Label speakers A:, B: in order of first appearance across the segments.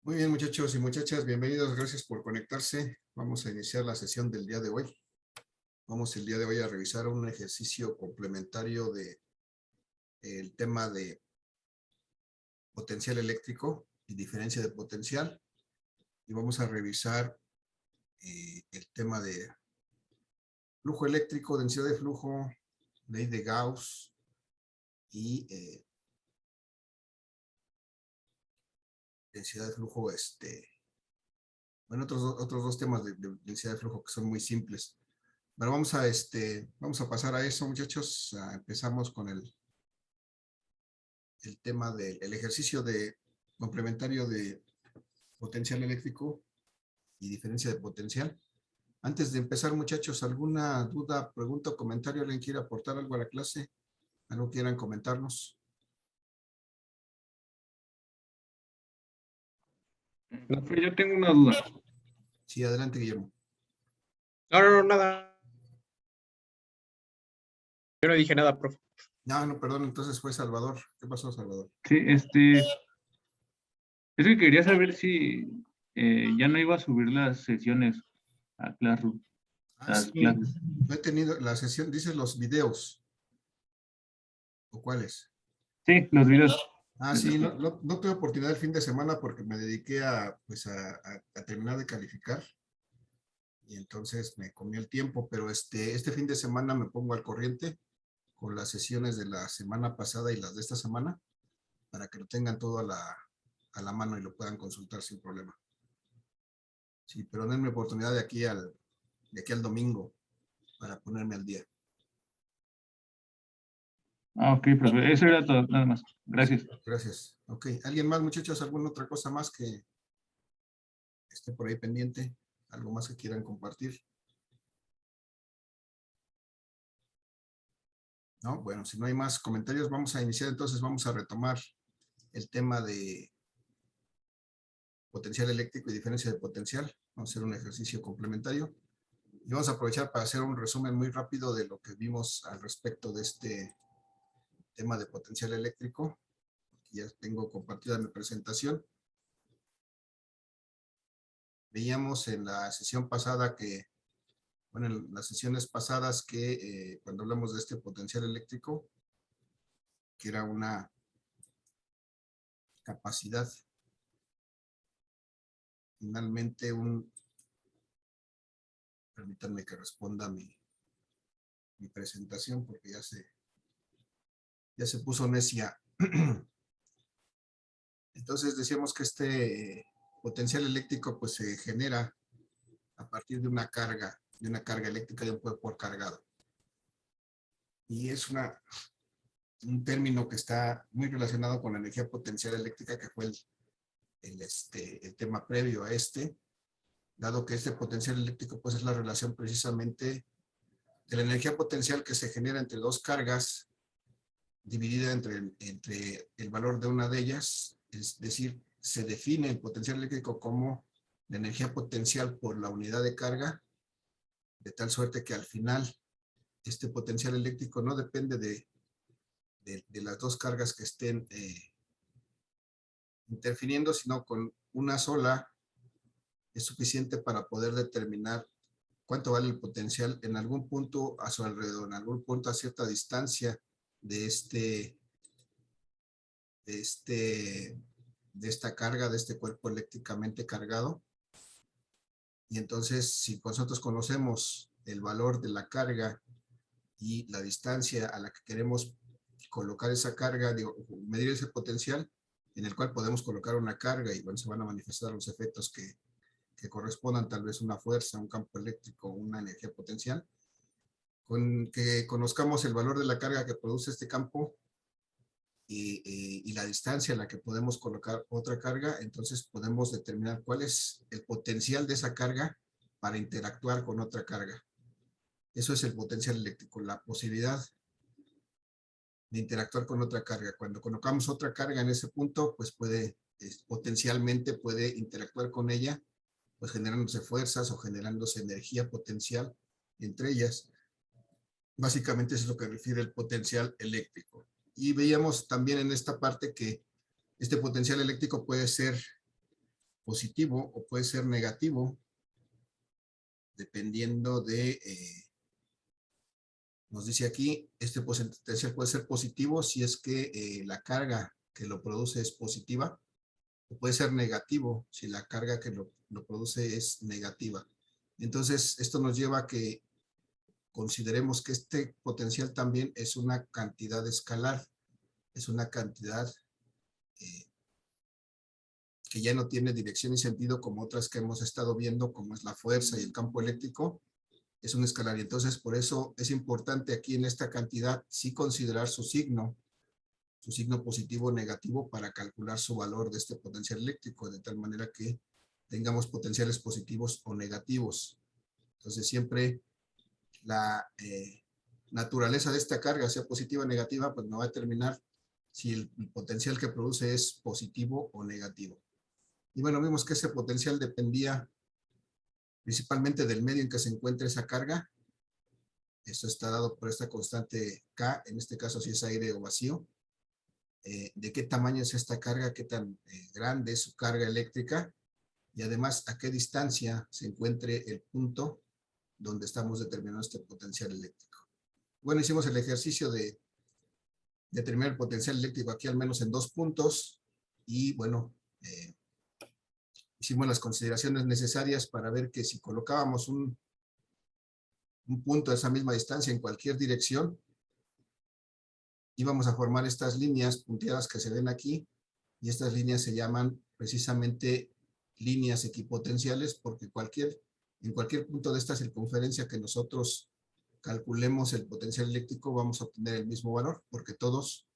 A: Muy bien, muchachos y muchachas, bienvenidos, gracias por conectarse. Vamos a iniciar la sesión del día de hoy. Vamos el día de hoy a revisar un ejercicio complementario de el tema de potencial eléctrico y diferencia de potencial. Y vamos a revisar el tema de flujo eléctrico, densidad de flujo, ley de Gauss y densidad de flujo, bueno, otros dos temas de densidad de flujo que son muy simples. Bueno, vamos a pasar a eso, muchachos. Empezamos con el tema del ejercicio complementario de potencial eléctrico y diferencia de potencial. Antes de empezar, muchachos, ¿alguna duda, pregunta o comentario? ¿Alguien quiere aportar algo a la clase? ¿Algo quieran comentarnos?
B: Profe, yo tengo una duda.
A: Sí, adelante, Guillermo.
C: No, nada. Yo no dije nada, profe.
A: No, perdón, entonces fue Salvador. ¿Qué pasó, Salvador?
B: Sí, es que quería saber si ya no iba a subir las sesiones a Classroom, las
A: Sí,
B: clases.
A: no he tenido la sesión, dices los videos. ¿O cuáles?
B: Sí, los videos.
A: Sí, no tuve oportunidad el fin de semana porque me dediqué a terminar de calificar. Y entonces me comió el tiempo, pero este fin de semana me pongo al corriente con las sesiones de la semana pasada y las de esta semana para que lo tengan todo a la mano y lo puedan consultar sin problema. Sí, pero denme oportunidad de aquí al domingo para ponerme al día.
B: Ok, profe, eso era todo, nada más. Gracias.
A: Sí, gracias. Ok, ¿alguien más, muchachos? ¿Alguna otra cosa más que esté por ahí pendiente? ¿Algo más que quieran compartir? ¿No? Bueno, si no hay más comentarios, vamos a iniciar. Entonces vamos a retomar el tema de potencial eléctrico y diferencia de potencial. Vamos a hacer un ejercicio complementario. Y vamos a aprovechar para hacer un resumen muy rápido de lo que vimos al respecto de este tema de potencial eléctrico. Ya tengo compartida mi presentación. Veíamos en la sesión pasada en las sesiones pasadas cuando hablamos de este potencial eléctrico, que era una capacidad, finalmente permítanme que responda mi presentación porque ya se puso necia. Entonces decíamos que este potencial eléctrico pues se genera a partir de una carga eléctrica de un cuerpo cargado. Y es un término que está muy relacionado con la energía potencial eléctrica, que fue el tema previo a dado que este potencial eléctrico pues es la relación precisamente de la energía potencial que se genera entre dos cargas dividida entre el valor de una de ellas, es decir, se define el potencial eléctrico como la energía potencial por la unidad de carga, de tal suerte que al final este potencial eléctrico no depende de las dos cargas que estén interfiriendo, sino con una sola es suficiente para poder determinar cuánto vale el potencial en algún punto a su alrededor, en algún punto a cierta distancia de esta carga, de este cuerpo eléctricamente cargado. Y entonces, si nosotros conocemos el valor de la carga y la distancia a la que queremos colocar esa carga, medir ese potencial en el cual podemos colocar una carga y bueno, se van a manifestar los efectos que correspondan, tal vez una fuerza, un campo eléctrico, una energía potencial. Con que conozcamos el valor de la carga que produce este campo y la distancia a la que podemos colocar otra carga, entonces podemos determinar cuál es el potencial de esa carga para interactuar con otra carga. Eso es el potencial eléctrico, la posibilidad de interactuar con otra carga. Cuando colocamos otra carga en ese punto, pues potencialmente puede interactuar con ella, pues generándose fuerzas o generándose energía potencial entre ellas. Básicamente eso es lo que refiere el potencial eléctrico. Y veíamos también en esta parte que este potencial eléctrico puede ser positivo o puede ser negativo, dependiendo de, nos dice aquí, este potencial puede ser positivo si es que la carga que lo produce es positiva, o puede ser negativo si la carga que lo produce es negativa. Entonces, esto nos lleva a que consideremos que este potencial también es una cantidad escalar, es una cantidad que ya no tiene dirección y sentido como otras que hemos estado viendo, como es la fuerza y el campo eléctrico, es un escalar. Y entonces, por eso es importante aquí en esta cantidad sí considerar su signo positivo o negativo para calcular su valor de este potencial eléctrico, de tal manera que tengamos potenciales positivos o negativos. Entonces, siempre la naturaleza de esta carga, sea positiva o negativa, pues no va a determinar si el potencial que produce es positivo o negativo. Y bueno, vimos que ese potencial dependía principalmente del medio en que se encuentra esa carga. Esto está dado por esta constante K, en este caso si es aire o vacío. De qué tamaño es esta carga, qué tan grande es su carga eléctrica, y además a qué distancia se encuentre el punto donde estamos determinando este potencial eléctrico. Bueno, hicimos el ejercicio de determinar el potencial eléctrico aquí al menos en 2 puntos, y bueno, hicimos las consideraciones necesarias para ver que si colocábamos un punto a esa misma distancia en cualquier dirección, íbamos a formar estas líneas punteadas que se ven aquí, y estas líneas se llaman precisamente líneas equipotenciales, porque en cualquier punto de esta circunferencia que nosotros calculemos el potencial eléctrico, vamos a obtener el mismo valor, porque todos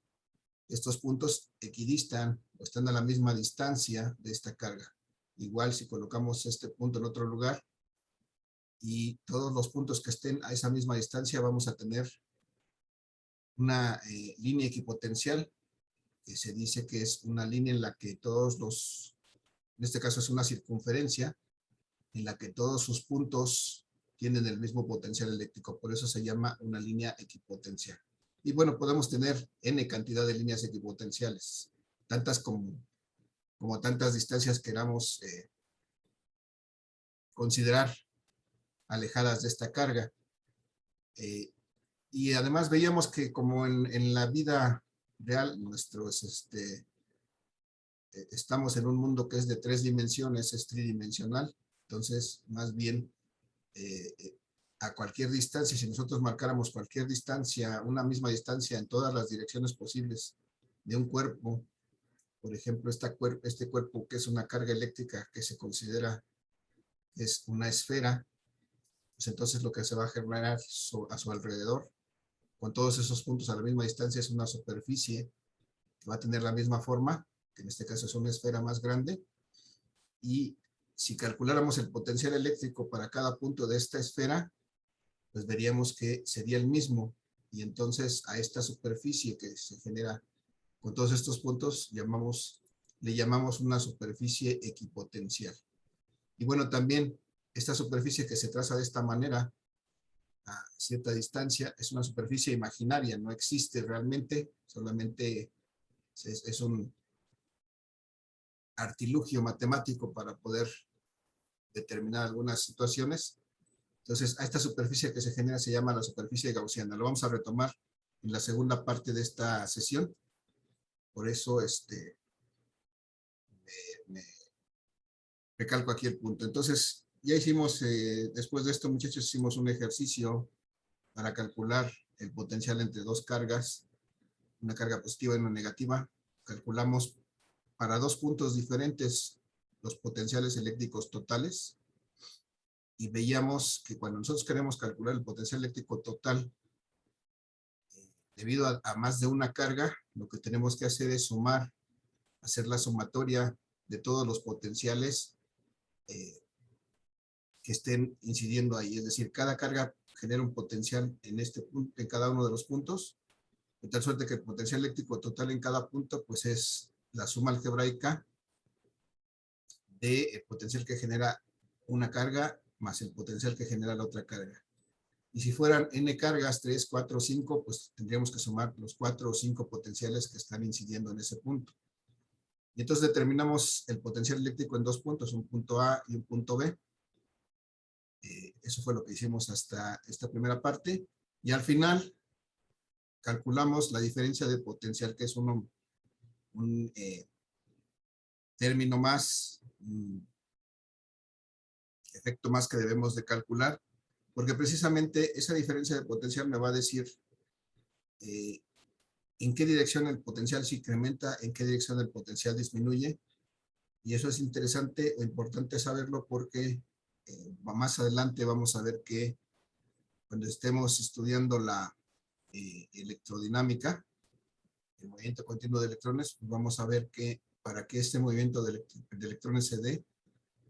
A: estos puntos equidistan o están a la misma distancia de esta carga. Igual si colocamos este punto en otro lugar y todos los puntos que estén a esa misma distancia, vamos a tener una línea equipotencial, que se dice que es una línea en la que en este caso es una circunferencia, en la que todos sus puntos tienen el mismo potencial eléctrico. Por eso se llama una línea equipotencial. Y bueno, podemos tener n cantidad de líneas equipotenciales, tantas como tantas distancias queramos considerar alejadas de esta carga. Y además veíamos que como en la vida real, estamos en un mundo que es de 3 dimensiones, es tridimensional. Entonces, más bien, a cualquier distancia, si nosotros marcáramos cualquier distancia, una misma distancia en todas las direcciones posibles de un cuerpo, por ejemplo, este cuerpo que es una carga eléctrica que se considera es una esfera, pues entonces lo que se va a generar a su alrededor, con todos esos puntos a la misma distancia, es una superficie que va a tener la misma forma, que en este caso es una esfera más grande, y si calculáramos el potencial eléctrico para cada punto de esta esfera, pues veríamos que sería el mismo, y entonces a esta superficie que se genera con todos estos puntos le llamamos una superficie equipotencial. Y bueno, también esta superficie que se traza de esta manera a cierta distancia es una superficie imaginaria, no existe realmente, solamente es un artilugio matemático para poder determinar algunas situaciones. Entonces, a esta superficie que se genera se llama la superficie gaussiana. Lo vamos a retomar en la segunda parte de esta sesión. Por eso me recalco aquí el punto. Entonces, ya hicimos, después de esto, muchachos, hicimos un ejercicio para calcular el potencial entre 2 cargas, una carga positiva y una negativa. Calculamos para 2 puntos diferentes los potenciales eléctricos totales, y veíamos que cuando nosotros queremos calcular el potencial eléctrico total, debido a más de una carga, lo que tenemos que hacer es hacer la sumatoria de todos los potenciales que estén incidiendo ahí. Es decir, cada carga genera un potencial en cada uno de los puntos, de tal suerte que el potencial eléctrico total en cada punto pues es la suma algebraica del potencial que genera una carga más el potencial que genera la otra carga. Y si fueran n cargas, 3, 4, 5, pues tendríamos que sumar los 4 o 5 potenciales que están incidiendo en ese punto. Y entonces determinamos el potencial eléctrico en dos puntos, un punto A y un punto B. Eso fue lo que hicimos hasta esta primera parte. Y al final calculamos la diferencia de potencial, que es un término más, un efecto más que debemos de calcular, porque precisamente esa diferencia de potencial me va a decir en qué dirección el potencial se incrementa, en qué dirección el potencial disminuye. Y eso es interesante o importante saberlo porque más adelante vamos a ver que cuando estemos estudiando la electrodinámica, el movimiento continuo de electrones, pues vamos a ver que para que este movimiento de electrones se dé,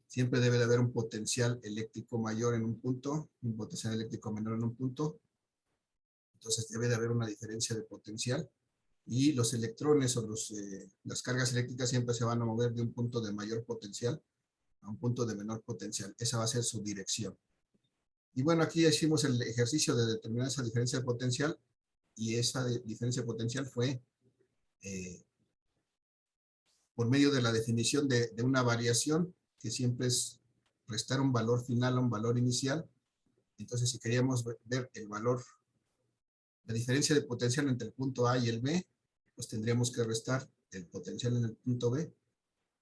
A: siempre debe de haber un potencial eléctrico mayor en un punto, un potencial eléctrico menor en un punto. Entonces debe de haber una diferencia de potencial. Y los electrones o las cargas eléctricas siempre se van a mover de un punto de mayor potencial a un punto de menor potencial. Esa va a ser su dirección. Y bueno, aquí hicimos el ejercicio de determinar esa diferencia de potencial, y esa diferencia de potencial fue por medio de la definición de una variación, que siempre es restar un valor final a un valor inicial. Entonces, si queríamos ver el valor, la diferencia de potencial entre el punto A y el B, pues tendríamos que restar el potencial en el punto B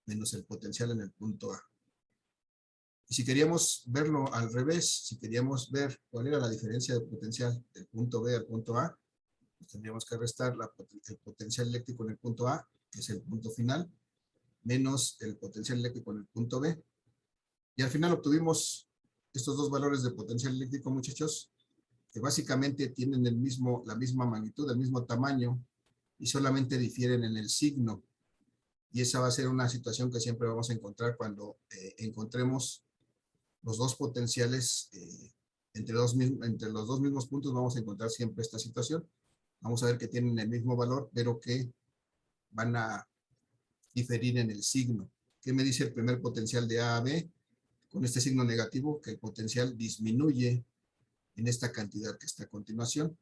A: menos el potencial en el punto A. Y si queríamos verlo al revés, si queríamos ver cuál era la diferencia de potencial del punto B al punto A, pues tendríamos que restar el potencial eléctrico en el punto A, que es el punto final, menos el potencial eléctrico en el punto B. Y al final obtuvimos estos dos valores de potencial eléctrico, muchachos, que básicamente tienen la misma magnitud, el mismo tamaño, y solamente difieren en el signo. Y esa va a ser una situación que siempre vamos a encontrar cuando encontremos los dos potenciales entre los dos mismos puntos. Vamos a encontrar siempre esta situación. Vamos a ver que tienen el mismo valor, pero que van a diferir en el signo. ¿Qué me dice el primer potencial de A a B? Con este signo negativo, que el potencial disminuye en esta cantidad que está a continuación.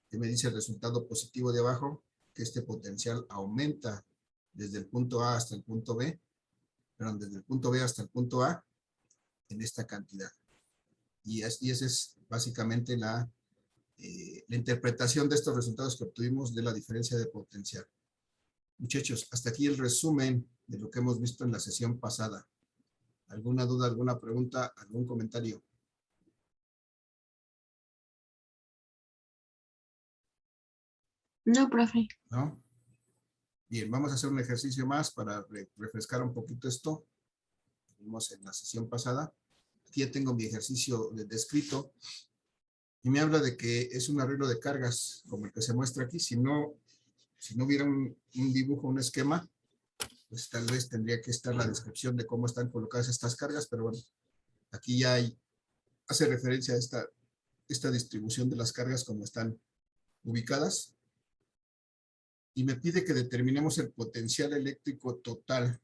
A: ¿Qué me dice el resultado positivo de abajo? Que este potencial aumenta desde el punto A hasta el punto B, perdón, desde el punto B hasta el punto A, en esta cantidad. Y esa es básicamente la interpretación de estos resultados que obtuvimos de la diferencia de potencial. Muchachos, hasta aquí el resumen de lo que hemos visto en la sesión pasada. ¿Alguna duda, alguna pregunta, algún comentario?
D: No, profe.
A: ¿No? Bien, vamos a hacer un ejercicio más para refrescar un poquito esto. Vimos en la sesión pasada. Aquí ya tengo mi ejercicio descrito y me habla de que es un arreglo de cargas como el que se muestra aquí. Si no hubiera un dibujo, un esquema, pues tal vez tendría que estar la descripción de cómo están colocadas estas cargas, pero bueno, aquí ya hace referencia a esta distribución de las cargas como están ubicadas. Y me pide que determinemos el potencial eléctrico total.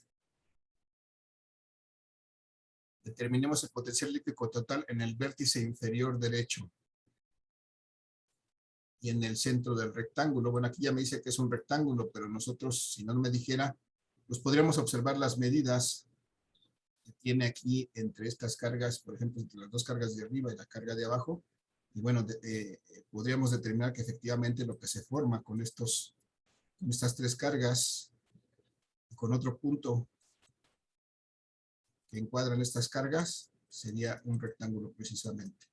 A: Determinemos el potencial eléctrico total en el vértice inferior derecho y en el centro del rectángulo. Bueno, aquí ya me dice que es un rectángulo, pero nosotros, si no me dijera, pues podríamos observar las medidas que tiene aquí entre estas cargas, por ejemplo, entre las dos cargas de arriba y la carga de abajo. Y bueno, podríamos determinar que efectivamente lo que se forma con estas tres cargas, con otro punto que encuadran estas cargas, sería un rectángulo precisamente.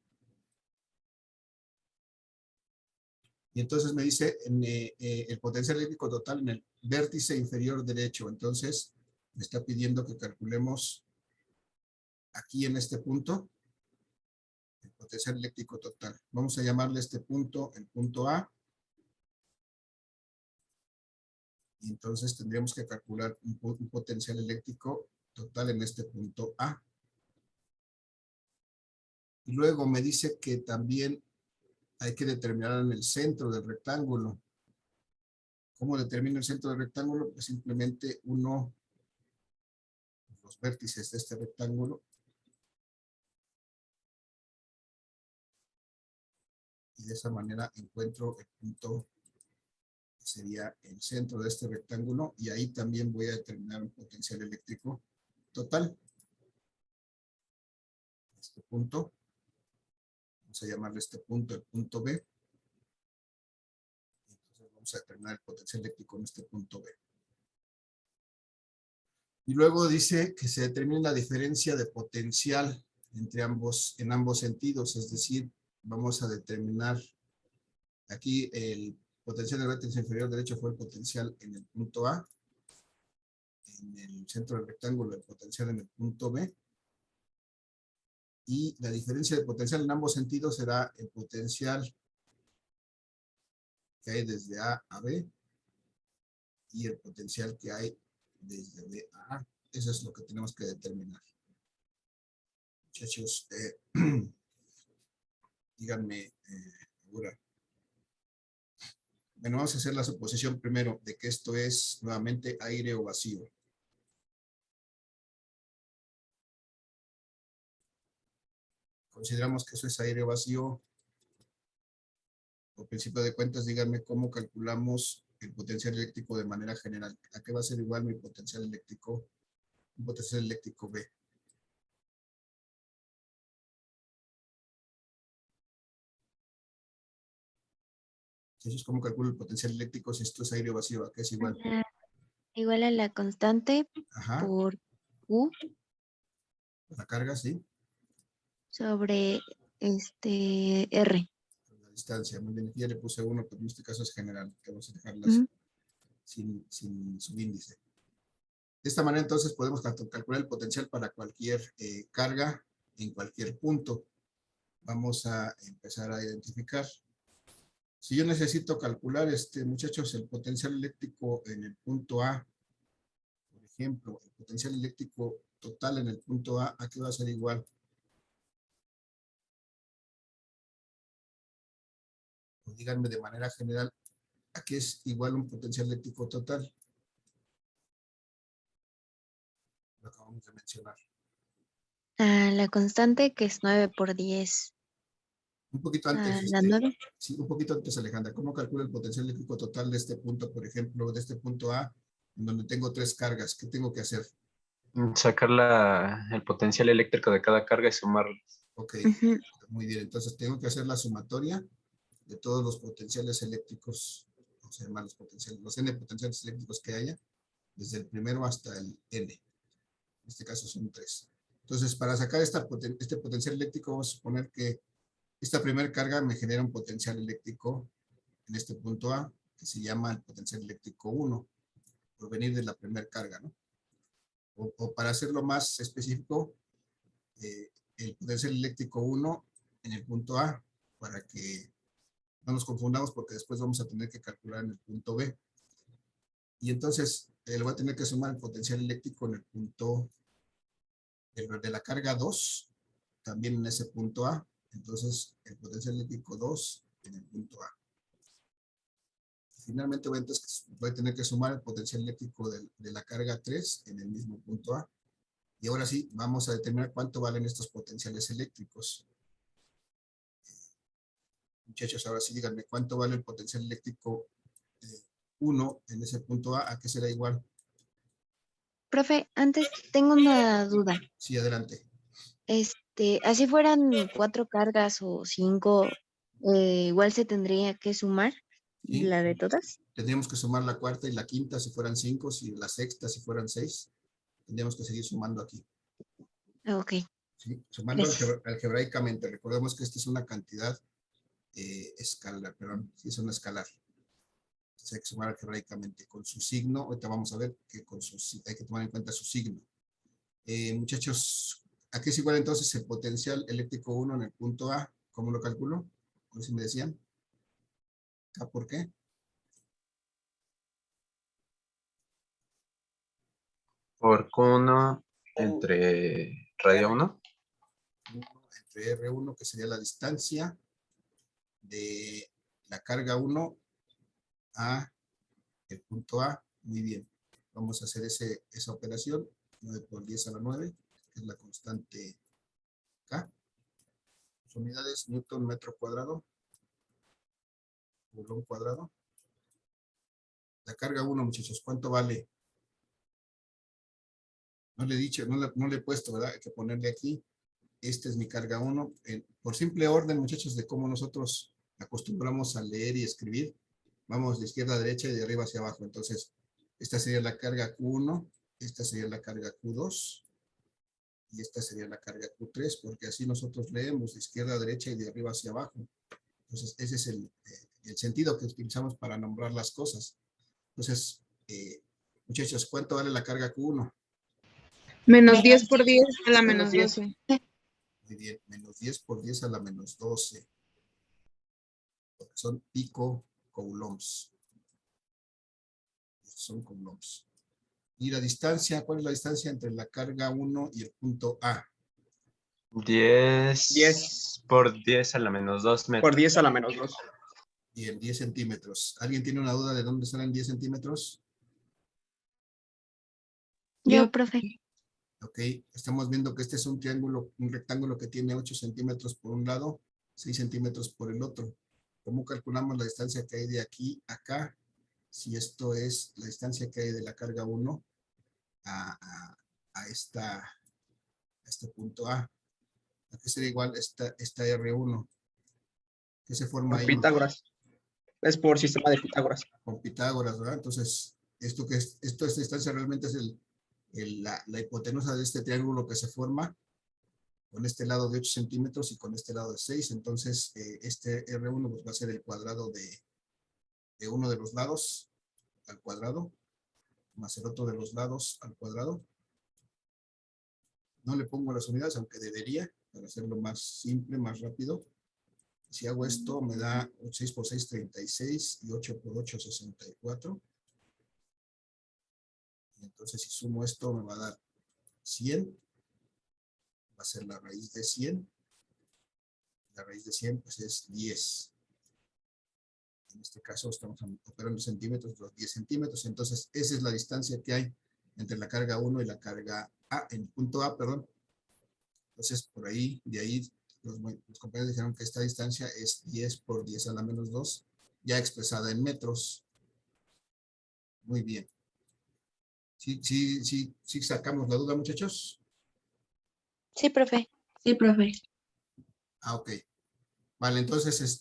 A: Y entonces me dice el potencial eléctrico total en el vértice inferior derecho. Entonces me está pidiendo que calculemos aquí en este punto el potencial eléctrico total. Vamos a llamarle a este punto el punto A. Y entonces tendríamos que calcular un potencial eléctrico total en este punto A. Y luego me dice que también hay que determinar en el centro del rectángulo. ¿Cómo determino el centro del rectángulo? Pues simplemente uno los vértices de este rectángulo y de esa manera encuentro el punto sería el centro de este rectángulo, y ahí también voy a determinar un potencial eléctrico total. Este punto, vamos a llamarle este punto el punto B. Entonces vamos a determinar el potencial eléctrico en este punto B. Y luego dice que se determine la diferencia de potencial entre en ambos sentidos, es decir, vamos a determinar aquí el potencial del vértice inferior derecho fue el potencial en el punto A, en el centro del rectángulo el potencial en el punto B, y la diferencia de potencial en ambos sentidos será el potencial que hay desde A a B y el potencial que hay desde B a A. Eso es lo que tenemos que determinar. Muchachos, díganme ahora. Bueno, vamos a hacer la suposición primero de que esto es nuevamente aire o vacío. Consideramos que eso es aire o vacío. Por principio de cuentas, díganme cómo calculamos el potencial eléctrico de manera general. ¿A qué va a ser igual mi potencial eléctrico? Un potencial eléctrico B. Entonces, ¿cómo calculo el potencial eléctrico si esto es aire o vacío? ¿A qué es igual?
D: Igual a la constante
A: Ajá,
D: por Q
A: la carga, sí.
D: sobre R.
A: La distancia, muy bien. Aquí ya le puse 1, pero en este caso es general, que vamos a dejarlas
D: Ujú.
A: sin subíndice. De esta manera, entonces, podemos calcular el potencial para cualquier carga en cualquier punto. Vamos a empezar a identificar. Si yo necesito calcular, muchachos, el potencial eléctrico en el punto A, por ejemplo, el potencial eléctrico total en el punto ¿a qué va a ser igual? O díganme de manera general, ¿a qué es igual un potencial eléctrico total? Lo acabamos de mencionar.
D: A la constante que es 9 por 10
A: Un poquito
D: a
A: antes,
D: la 9.
A: sí, un poquito antes, Alejandra. ¿Cómo calculo el potencial eléctrico total de este punto, por ejemplo, de este punto A, en donde tengo 3 cargas? ¿Qué tengo que hacer?
E: Sacar el potencial eléctrico de cada carga y sumarlo.
A: Ok,
D: Ujú.
A: muy bien. Entonces tengo que hacer la sumatoria de todos los potenciales eléctricos, o sea, más los n potenciales eléctricos que haya, desde el primero hasta el n. En este caso son 3. Entonces, para sacar este potencial eléctrico, vamos a suponer que esta primera carga me genera un potencial eléctrico en este punto A, que se llama el potencial eléctrico 1, por venir de la primera carga, ¿no? O para hacerlo más específico, el potencial eléctrico 1 en el punto A, para que no nos confundamos, porque después vamos a tener que calcular en el punto B. Y entonces le voy a tener que sumar el potencial eléctrico en el punto de la carga 2, también en ese punto A. Entonces el potencial eléctrico 2 en el punto A. Finalmente voy a tener que sumar el potencial eléctrico de la carga 3 en el mismo punto A. Y ahora sí, vamos a determinar cuánto valen estos potenciales eléctricos. Muchachos, ahora sí díganme cuánto vale el potencial eléctrico 1 en ese punto A qué será igual.
D: Profe, antes tengo una duda.
A: Sí, adelante.
D: Así fueran 4 cargas o 5, igual se tendría que sumar
A: ¿Sí?
D: la de todas.
A: Tendríamos que sumar la cuarta y la quinta si fueran 5, si la sexta si fueran 6. Tendríamos que seguir sumando aquí.
D: Ok,
A: ¿Sí? Sumando
D: gracias.
A: algebraicamente. Recordemos que esta es una cantidad escalar, perdón, sí es una escalar. Entonces hay que sumar algebraicamente con su signo. Ahorita vamos a ver que hay que tomar en cuenta su signo. Muchachos, ¿a qué es igual entonces el potencial eléctrico 1 en el punto A? ¿Cómo lo calculo? A ver si me decían. ¿A por qué?
E: Por Q1 entre radio 1.
A: 1 entre R1, que sería la distancia de la carga 1 a el punto A. Muy bien. Vamos a hacer esa operación. 9 por 10 a la 9, que es la constante K. Unidades Newton metro cuadrado. Coulomb cuadrado. La carga 1, muchachos, ¿cuánto vale? No le he dicho, no le he puesto, ¿verdad? Hay que ponerle aquí. Esta es mi carga 1. Por simple orden, muchachos, de cómo nosotros acostumbramos a leer y escribir, vamos de izquierda a derecha y de arriba hacia abajo. Entonces, esta sería la carga Q1, esta sería la carga Q2 y esta sería la carga Q3, porque así nosotros leemos de izquierda a derecha y de arriba hacia abajo. Entonces, ese es el sentido que utilizamos para nombrar las cosas. Entonces, muchachos, ¿cuánto vale la carga Q1?
F: Menos 10 por 10 a la menos
C: 10.
F: 12.
A: Muy bien, menos 10 por 10 a la menos 12. Porque son picocoulombs. Son coulombs. Y la distancia, ¿cuál es la distancia entre la carga 1 y el punto A?
E: 10 por 10 a la menos 2
C: Por
E: metros.
C: 10 a la menos 2.
A: Bien, 10 centímetros. ¿Alguien tiene una duda de dónde salen 10 centímetros?
D: Yo, profe.
A: Ok, estamos viendo que este es un triángulo, un rectángulo que tiene 8 centímetros por un lado, 6 centímetros por el otro. ¿Cómo calculamos la distancia que hay de aquí a acá? Si esto es la distancia que hay de la carga 1 a este punto A. Aquí sería igual esta R1. ¿Qué se forma
C: Por
A: ahí?
C: Pitágoras. Es por sistema de Pitágoras.
A: Con Pitágoras, ¿verdad? Entonces, esta distancia realmente es la hipotenusa de este triángulo que se forma con este lado de 8 centímetros y con este lado de 6. Entonces, este R1 pues, va a ser el cuadrado de uno de los lados al cuadrado, más el otro de los lados al cuadrado. No le pongo las unidades, aunque debería, para hacerlo más simple, más rápido. Si hago esto, me da 6 por 6, 36, y 8 por 8, 64. Y entonces, si sumo esto, me va a dar 100. Va a ser la raíz de 100. La raíz de 100, pues, es 10. En este caso, estamos operando centímetros, los 10 centímetros. Entonces, esa es la distancia que hay entre la carga 1 y la carga A, en el punto A, perdón. Entonces, por ahí, de ahí, los compañeros dijeron que esta distancia es 10 por 10 a la menos 2, ya expresada en metros. Muy bien. ¿Sí sacamos la duda, muchachos?
D: Sí, profe.
F: Sí, profe.
A: Ah, ok. Vale, entonces,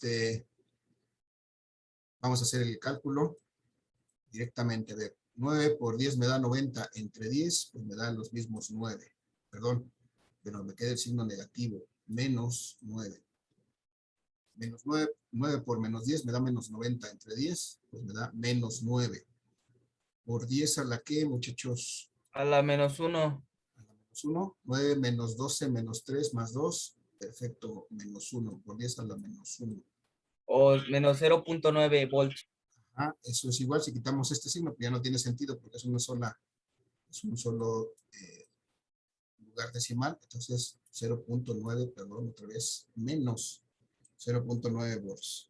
A: vamos a hacer el cálculo directamente. A ver, 9 por 10 me da 90, entre 10, pues me dan los mismos 9. Perdón, pero me queda el signo negativo, menos 9. Menos 9 por menos 10 me da menos 90, entre 10, pues me da menos 9. Por 10 a la que, muchachos,
G: A la menos 1.
A: a la menos 1, 9 menos 12 menos 3 más 2, perfecto, menos 1, por 10 a la menos 1.
G: O menos 0.9 volts.
A: Ah, eso es igual, si quitamos este signo, pues ya no tiene sentido, porque es un solo lugar decimal, entonces 0.9, perdón, otra vez, menos 0.9 volts.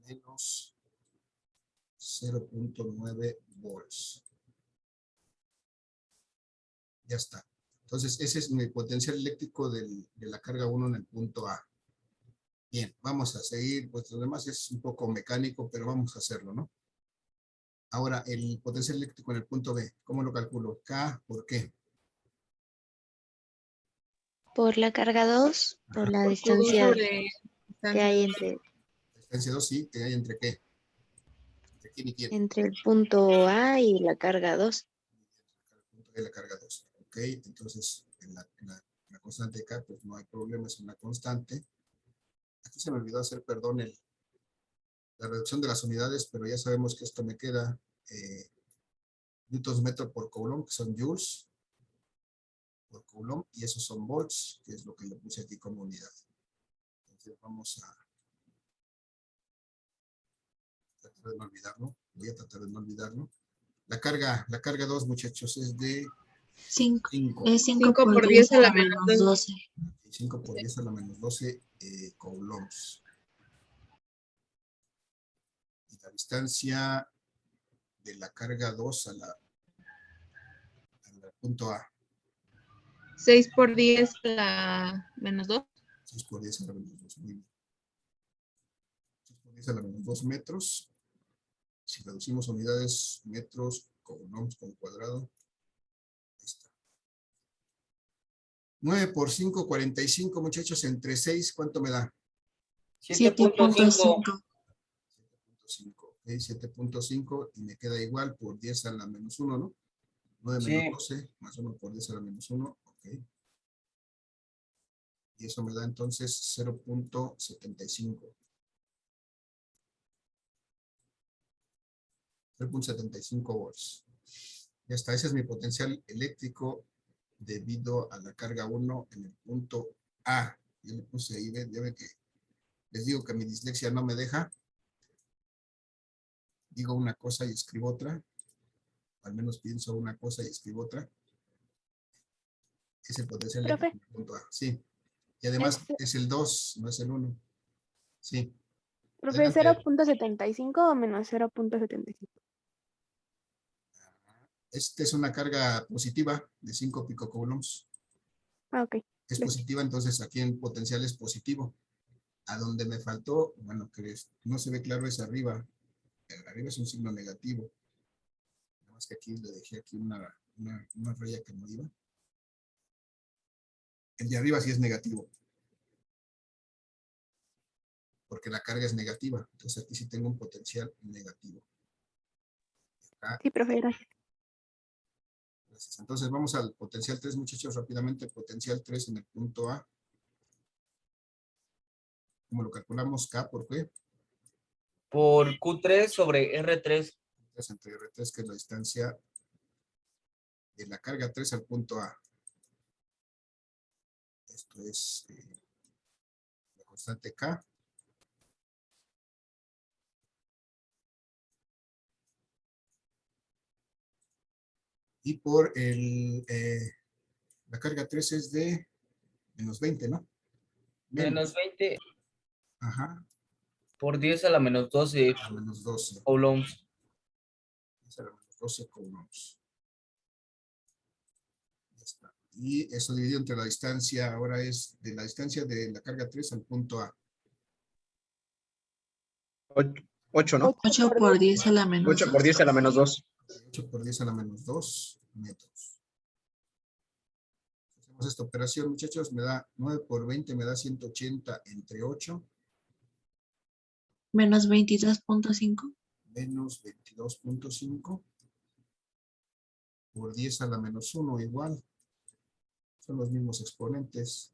A: Menos 0.9 volts. Ya está. Entonces, ese es mi potencial eléctrico de la carga 1 en el punto A. Bien, vamos a seguir, pues lo demás es un poco mecánico, pero vamos a hacerlo, ¿no? Ahora, el potencial eléctrico en el punto B, ¿cómo lo calculo? K, ¿por qué?
D: Por la carga 2, por la
F: Por Q2
D: distancia
F: sobre
D: que hay entre
A: Distancia 2, sí, que hay entre qué. ¿Entre quién y quién?
D: el punto A y la carga 2.
A: El punto de la carga 2. Ok, entonces en la constante de K, pues no hay problema, es una constante. Aquí se me olvidó hacer, perdón, la reducción de las unidades, pero ya sabemos que esto me queda newtons metro por coulomb, que son joules por coulomb, y esos son volts, que es lo que le puse aquí como unidad. Entonces vamos a tratar de no olvidarlo. Voy a tratar de no olvidarlo. La carga 2, muchachos, es de
F: 5.
A: 5.
F: Es 5
C: 5
F: por 10 a la menos 12.
A: 5 por 10 a la menos 12 coulombs. Y la distancia de la carga 2 al punto A.
F: 6 por 10 a la menos 2.
A: 6 por 10 a la menos 2. Muy bien. 6 por 10 a la menos 2 metros. Si reducimos unidades, metros, coulombs con cuadrado. Ahí está. 9 por 5, 45, muchachos, entre 6, ¿cuánto me da?
G: 7.5.
A: 7.5, ok, 7.5 y me queda igual por 10 a la menos 1, ¿no? 9
G: Sí.
A: menos 12, más 1 por 10 a la menos 1, ok. Y eso me da entonces 0.75. 0.75 volts. Ya está, ese es mi potencial eléctrico debido a la carga 1 en el punto A. Yo le puse ahí, ya ve que les digo que mi dislexia no me deja. Digo una cosa y escribo otra. Al menos pienso una cosa y escribo otra. Es el potencial
H: Profe.
A: eléctrico en el punto A. Sí. Y además
H: Es,
A: es el 2, no es el 1. Sí.
H: profe,
A: Adelante.
H: 0.75 o menos 0.75.
A: Esta es una carga positiva de 5 picocoulombs.
H: Ah, ok.
A: Es
H: Bien.
A: positiva, entonces aquí en potencial es positivo. A donde me faltó, bueno, que no se ve claro es arriba. Arriba es un signo negativo. Nada más que aquí le dejé aquí una raya que no iba. El de arriba sí es negativo. Porque la carga es negativa. Entonces aquí sí tengo un potencial negativo. Acá,
H: Sí, profe, gracias.
A: gracias. Entonces vamos al potencial 3, muchachos, rápidamente. Potencial 3 en el punto A. ¿Cómo lo calculamos? K por P.
G: Por Q3 sobre R3.
A: Entre R3, que es la distancia de la carga 3 al punto A. Esto es la constante K. Y por la carga 3 es de menos 20, ¿no?
G: Menos 20
A: Ajá,
G: por 10 a la menos 12
A: a menos 12.
G: coulombs.
A: A la menos 12 coulombs. Ya está. Y eso dividido entre la distancia, ahora es de la distancia de la carga 3 al punto A.
C: 8, ¿no?
F: 8 por 10 a la menos
C: 8 por
F: 2.
C: 10 a la menos 2.
A: 8 por 10 a la menos 2 metros. Hacemos esta operación, muchachos, me da 9 por 20, me da 180 entre 8.
F: Menos 22.5.
A: Menos 22.5 por 10 a la menos 1 igual. Son los mismos exponentes.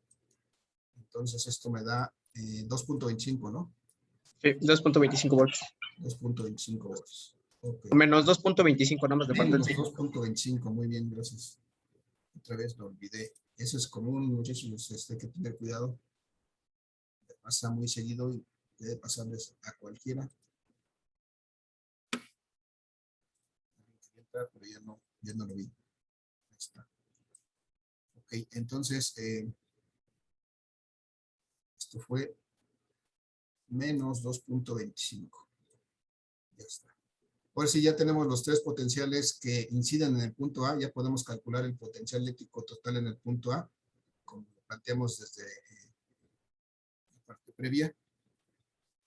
A: Entonces esto me da 2.25, ¿no?
C: Sí, 2.25 volts.
A: 2.25 volts. Ok.
C: Menos 2.25, nada más le falta el
A: Menos
C: signo.
A: 2.25, muy bien, gracias. Otra vez lo olvidé. Eso es común, muchachos, hay que tener cuidado. Me pasa muy seguido y debe pasarles a cualquiera. Pero ya no lo vi. Ahí está. Ok, entonces, esto fue menos 2.25. Ya está. Ahora sí ya tenemos los tres potenciales que inciden en el punto A, ya podemos calcular el potencial eléctrico total en el punto A, como lo planteamos desde la parte previa.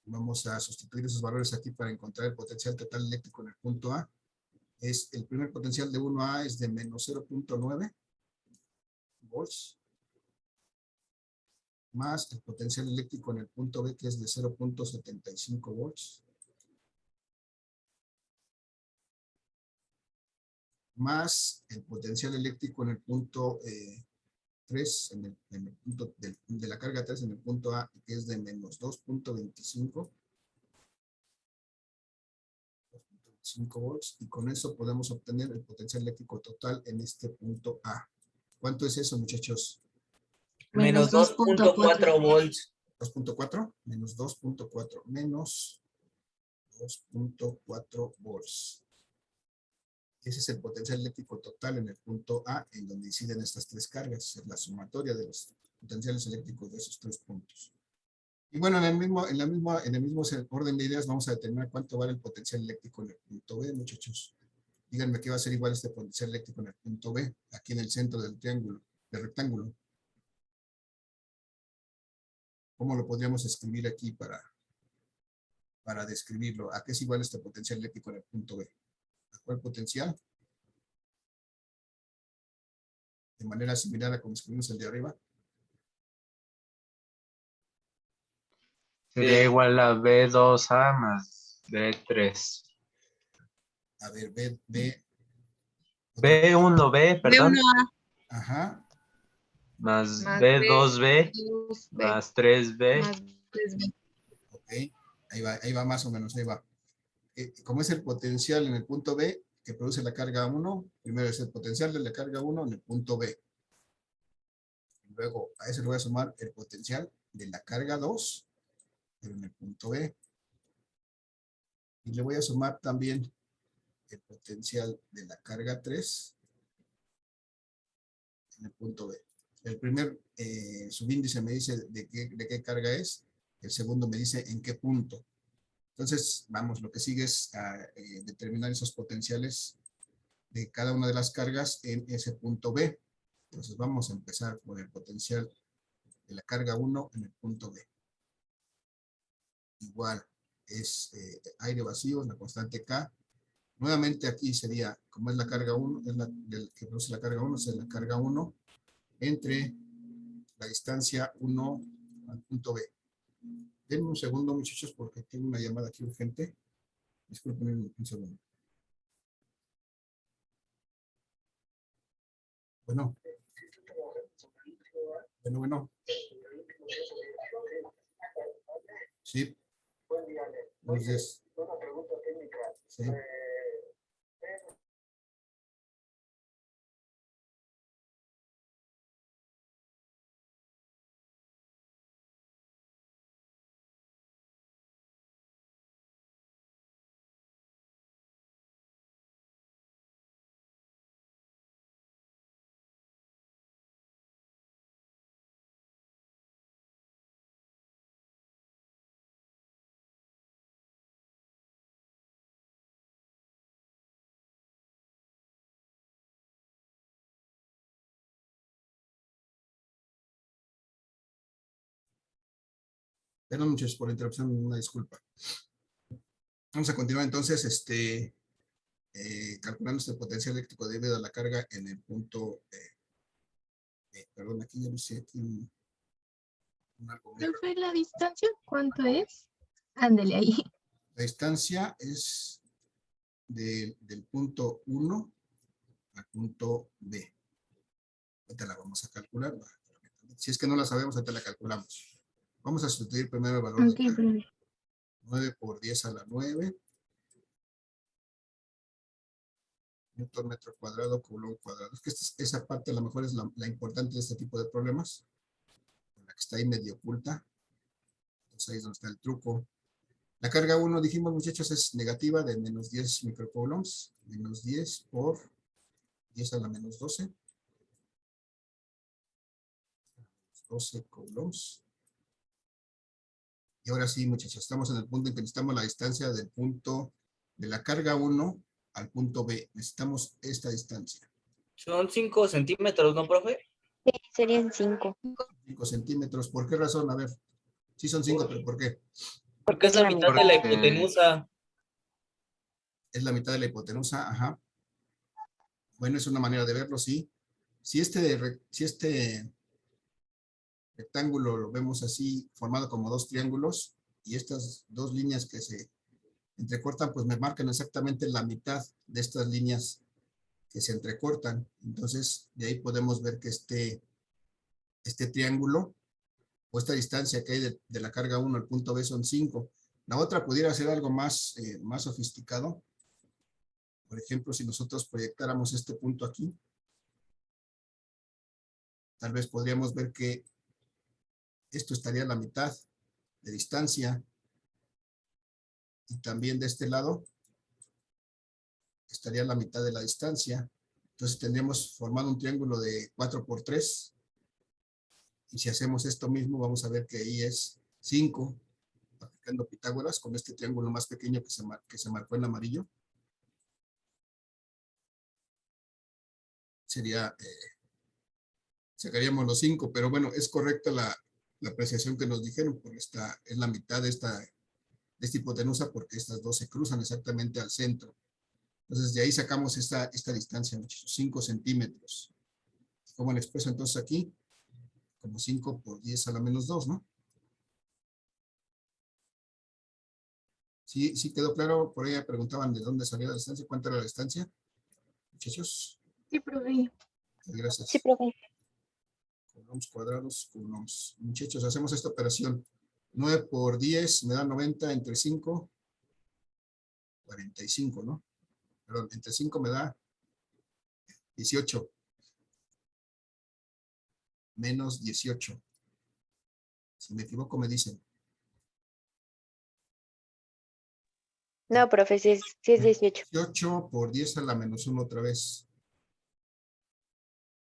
A: Vamos a sustituir esos valores aquí para encontrar el potencial total eléctrico en el punto A. El primer potencial de 1A es de menos 0.9 volts, más el potencial eléctrico en el punto B, que es de 0.75 volts, más el potencial eléctrico en el punto 3, en el punto de la carga 3 en el punto A, que es de menos 2.25 volts, y con eso podemos obtener el potencial eléctrico total en este punto A. ¿Cuánto es eso, muchachos?
G: Menos 2.4 volts.
A: 2.4 menos 2.4 menos 2.4 volts. Ese es el potencial eléctrico total en el punto A, en donde inciden estas tres cargas, es la sumatoria de los potenciales eléctricos de esos tres puntos. Y bueno, en el mismo orden de ideas vamos a determinar cuánto vale el potencial eléctrico en el punto B, muchachos. Díganme qué va a ser igual este potencial eléctrico en el punto B, aquí en el centro del triángulo, del rectángulo. ¿cómo lo podríamos escribir aquí para describirlo? ¿A qué es igual este potencial eléctrico en el punto B? ¿A cuál potencial? De manera similar a como escribimos el de arriba.
E: Sería igual a B2A más B3.
A: A ver,
E: B1B, perdón,
A: Ajá,
E: más
I: Más
E: B2B
I: 2B
E: más 3B.
I: más 3B.
A: ok. Ahí va más o menos, ahí va. Como es el potencial en el punto B que produce la carga 1, primero es el potencial de la carga 1 en el punto B. Luego a eso le voy a sumar el potencial de la carga 2, pero en el punto B. Y le voy a sumar también el potencial de la carga 3 en el punto B. El primer subíndice me dice de qué carga es, el segundo me dice en qué punto. Entonces, vamos, lo que sigue es determinar esos potenciales de cada una de las cargas en ese punto B. Entonces, vamos a empezar por el potencial de la carga 1 en el punto B. Igual, es aire vacío, la constante K. Nuevamente aquí sería, como es la carga 1, es que produce la carga 1, es la carga 1 entre la distancia 1 al punto B. Denme un segundo, muchachos, porque tengo una llamada aquí urgente. Disculpen un segundo. Bueno. Bueno. Sí. Buenos días. Sí. Perdón, muchachos, por la interrupción, una disculpa. Vamos a continuar entonces, calculando este potencial eléctrico debido a la carga en el punto, perdón, aquí ya lo hice, aquí un algo negro.
I: ¿Profe, la distancia cuánto es? Ándele ahí.
A: La distancia es del punto 1 al punto B. Ahorita la vamos a calcular. Si es que no la sabemos, ahorita la calculamos. Vamos a sustituir primero el valor
I: Ok,
A: de K.
I: profe.
A: 9 por 10 a la 9. Newton metro cuadrado, coulomb cuadrado. Es que esa parte a lo mejor es la importante de este tipo de problemas. La que está ahí medio oculta. Entonces ahí es donde está el truco. La carga 1, dijimos, muchachos, es negativa de menos 10 microcoulombs. Menos 10 por 10 a la menos 12. 12 coulombs. Y ahora sí, muchachos, estamos en el punto en que necesitamos la distancia del punto de la carga 1 al punto B. Necesitamos esta distancia.
G: Son 5 centímetros, ¿no, profe?
D: Sí, serían 5.
A: 5 centímetros. ¿Por qué razón? A ver. Sí son 5, pero ¿por qué?
G: Porque es la mitad de la
E: Porque-
G: hipotenusa.
A: Es la mitad de la hipotenusa, ajá. Bueno, es una manera de verlo, sí. Si este rectángulo lo vemos así, formado como dos triángulos, y estas dos líneas que se entrecortan, pues me marcan exactamente la mitad de estas líneas que se entrecortan. Entonces, de ahí podemos ver que este triángulo, o esta distancia que hay de la carga 1 al punto B son 5. La otra pudiera ser algo más sofisticado. Por ejemplo, si nosotros proyectáramos este punto aquí, tal vez podríamos ver que esto estaría a la mitad de distancia, y también de este lado estaría a la mitad de la distancia. Entonces tendríamos formado un triángulo de 4 por 3, y si hacemos esto mismo vamos a ver que ahí es 5, aplicando Pitágoras con este triángulo más pequeño que se marcó en amarillo. Sería, sacaríamos los 5, pero bueno, es correcta la apreciación que nos dijeron, porque esta es la mitad de esta hipotenusa, porque estas dos se cruzan exactamente al centro. Entonces, de ahí sacamos esta distancia, muchachos, 5 centímetros. ¿Cómo lo expreso entonces aquí? Como 5 por 10 a la menos 2, ¿no? ¿Sí quedó claro? Por ahí preguntaban de dónde salía la distancia. ¿Cuánto era la distancia? Muchachos.
I: Sí, profe.
A: Gracias.
H: Sí, profe.
A: Coulombs cuadrados, coulombs. Muchachos, hacemos esta operación. 9 por 10 me da 90 entre 5. 45, ¿no? Perdón, entre 5 me da 18. Menos 18. Si me equivoco, me dicen.
D: No, profe, sí es 18.
A: 18 por 10 a la menos 1 otra vez.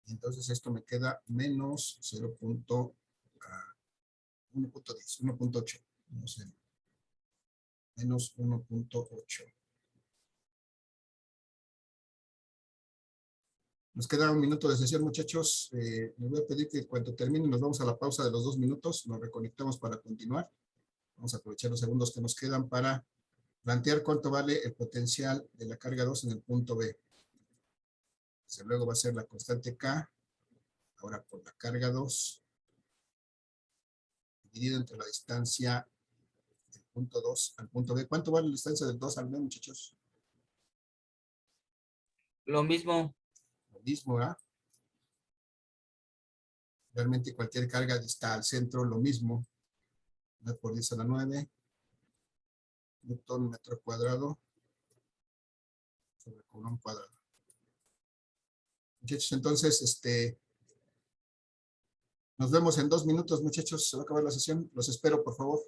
A: Entonces esto me queda menos 0.1.10, 1.8. No sé. Menos 1.8. Nos queda un minuto de sesión, muchachos. Les voy a pedir que cuando termine nos vamos a la pausa de los 2 minutos. Nos reconectamos para continuar. Vamos a aprovechar los segundos que nos quedan para plantear cuánto vale el potencial de la carga 2 en el punto B. Desde luego va a ser la constante K, ahora por la carga 2, dividido entre la distancia del punto 2 al punto B. ¿Cuánto vale la distancia del 2 al B, muchachos?
G: Lo mismo.
A: Lo mismo, ¿verdad? Realmente cualquier carga está al centro, lo mismo. 9 por 10 a la 9. Newton metro cuadrado sobre coulomb cuadrado. Muchachos, entonces, nos vemos en 2 minutos, muchachos. Se va a acabar la sesión. Los espero, por favor.